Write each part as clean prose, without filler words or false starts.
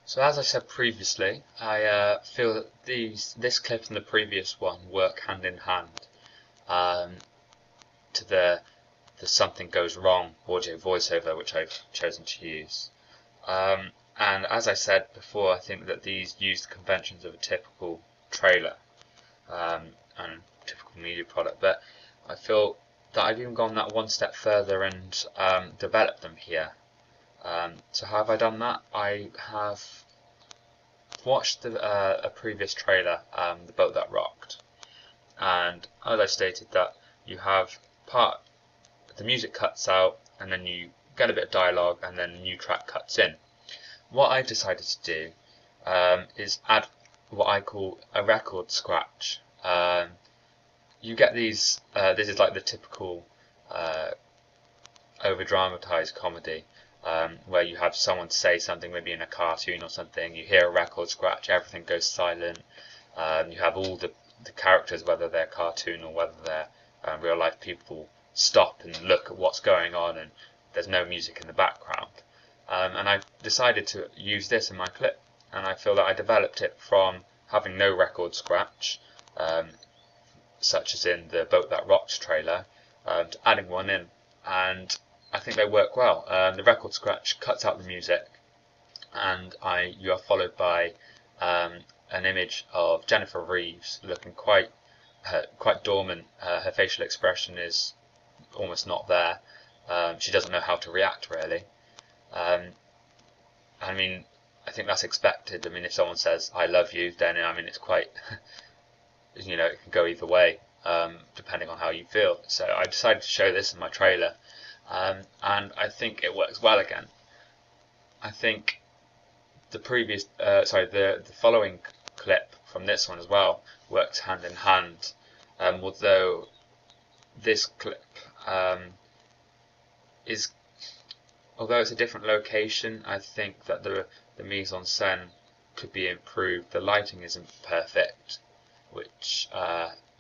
So as I said previously, I feel that this clip and the previous one work hand in hand um, to the something goes wrong audio voiceover, which I've chosen to use. And as I said before, I think that these use the conventions of a typical trailer and typical media product, but I feel that I've even gone that one step further and developed them here. So how have I done that? I have watched a previous trailer, The Boat That Rocked, and as I stated that you have the music cuts out and then you get a bit of dialogue and then a new track cuts in. What I've decided to do is add what I call a record scratch. You get these, this is like the typical over-dramatized comedy, where you have someone say something, maybe in a cartoon or something, you hear a record scratch, everything goes silent, you have all the characters, whether they're cartoon or whether they're real life people, stop and look at what's going on, and there's no music in the background. And I decided to use this in my clip, and I feel that I developed it from having no record scratch, such as in the Boat That Rocked trailer, to adding one in, and I think they work well. The record scratch cuts out the music, and you are followed by an image of Jennifer Reeves looking quite dormant. Her facial expression is almost not there. She doesn't know how to react really. I mean, I think that's expected. I mean, if someone says "I love you," then I mean it's quite, it can go either way, depending on how you feel. So I decided to show this in my trailer, and I think it works well again. I think the following clip from this one as well works hand in hand, although this clip although it's a different location, I think that the mise-en-scène could be improved. The lighting isn't perfect, which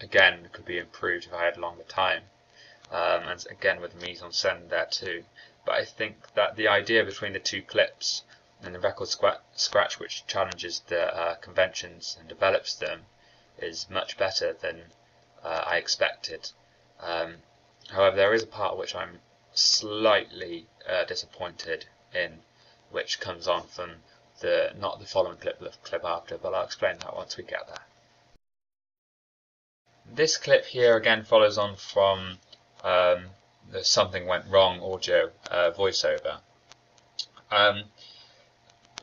again could be improved if I had longer time, and again with the mise-en-scène there too. But I think that the idea between the two clips and the record scratch, which challenges the conventions and develops them, is much better than I expected. However, there is a part which I'm slightly disappointed in, which comes on from not the following clip, but the clip after, but I'll explain that once we get there. This clip here again follows on from the Something Went Wrong audio voiceover.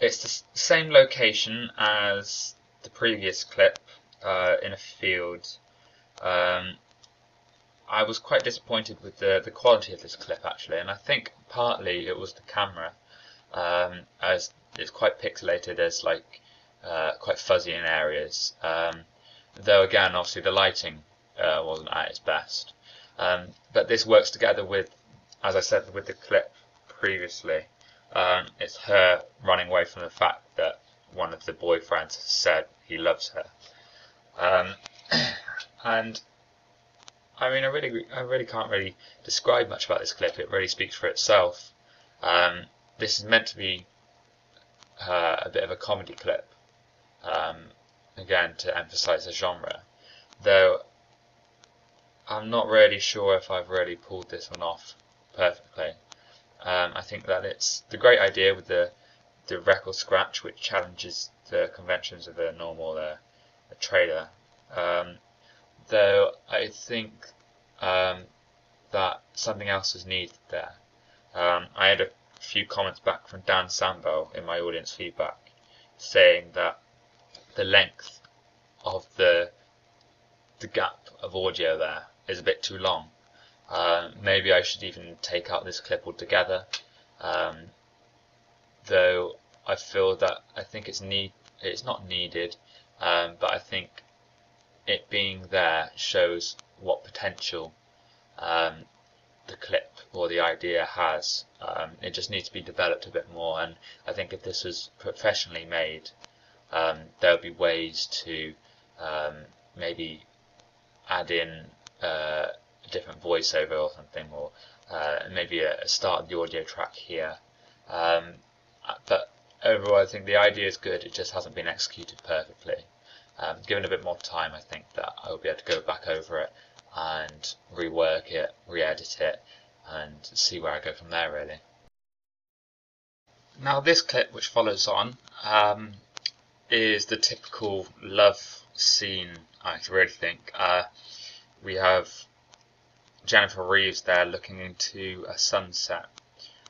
It's the same location as the previous clip, in a field. I was quite disappointed with the quality of this clip actually, and I think partly it was the camera, as it's quite pixelated, as quite fuzzy in areas, though again obviously the lighting wasn't at its best, but this works together with, as I said with the clip previously, it's her running away from the fact that one of the boyfriends said he loves her, and I mean, I really can't really describe much about this clip. It really speaks for itself. This is meant to be a bit of a comedy clip, again to emphasise the genre, though I'm not really sure if I've really pulled this one off perfectly. I think that it's the great idea with the record scratch, which challenges the conventions of a normal a trailer. Though I think that something else is needed there. I had a few comments back from Dan Sambo in my audience feedback saying that the length of the gap of audio there is a bit too long. Maybe I should even take out this clip altogether. Though I feel that I think it's not needed, but I think it being there shows what potential the clip or the idea has. It just needs to be developed a bit more, and I think if this was professionally made, there would be ways to maybe add in a different voiceover or something, or maybe a start of the audio track here. But overall I think the idea is good, it just hasn't been executed perfectly. Given a bit more time, I think that I'll be able to go back over it and rework it, re-edit it, and see where I go from there, really. Now this clip which follows on is the typical love scene, I really think. We have Jennifer Reeves there looking into a sunset.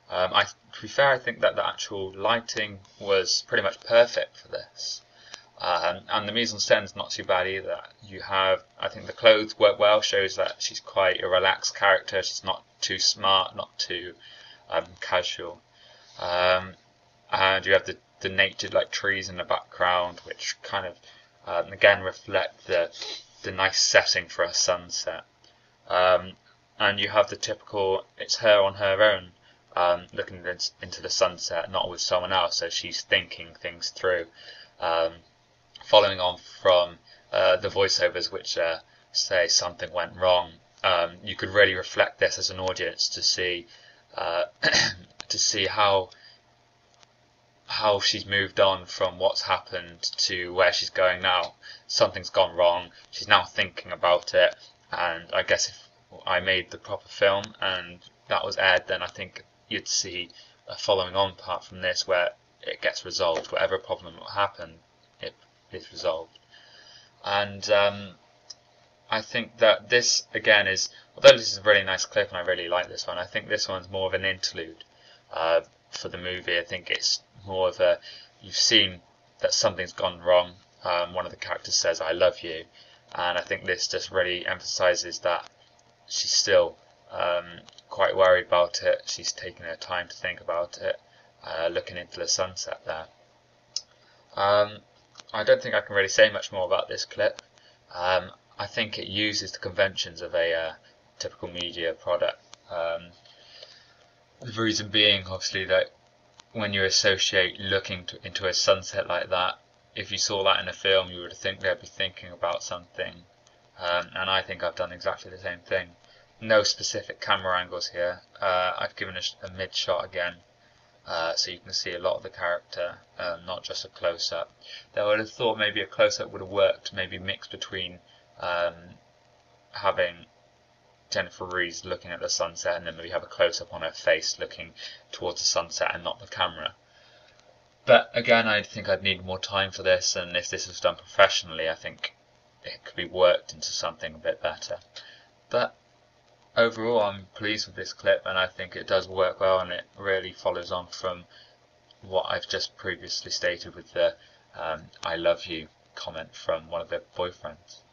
To be fair, I think that the actual lighting was pretty much perfect for this. And the mise-en-scène is not too bad either. You have, I think the clothes work well, shows that she's quite a relaxed character. She's not too smart, not too casual. And you have the nature, like trees in the background, which kind of again reflect the nice setting for a sunset. And you have the typical, it's her on her own, looking into the sunset, not with someone else, so she's thinking things through. Following on from the voiceovers which say something went wrong, you could really reflect this as an audience to see to see how she's moved on from what's happened to where she's going now. Something's gone wrong, she's now thinking about it, and I guess if I made the proper film and that was aired, then I think you'd see a following on part from this where it gets resolved. Whatever problem will happen, it is resolved. And I think that this again is, although this is a really nice clip and I really like this one, I think this one's more of an interlude for the movie. I think it's more of a, you've seen that something's gone wrong. One of the characters says, "I love you," and I think this just really emphasizes that she's still quite worried about it. She's taken her time to think about it, looking into the sunset there. I don't think I can really say much more about this clip. I think it uses the conventions of a typical media product. The reason being, obviously, that when you associate looking into a sunset like that, if you saw that in a film, you would think they'd be thinking about something. And I think I've done exactly the same thing. No specific camera angles here. I've given a mid shot again, so you can see a lot of the character, not just a close-up. Though I would have thought maybe a close-up would have worked, maybe mixed between having Jennifer Reeves looking at the sunset and then maybe have a close-up on her face looking towards the sunset and not the camera. But again, I think I'd need more time for this, and if this was done professionally, I think it could be worked into something a bit better. But overall, I'm pleased with this clip, and I think it does work well, and it really follows on from what I've just previously stated with the "I love you" comment from one of their boyfriends.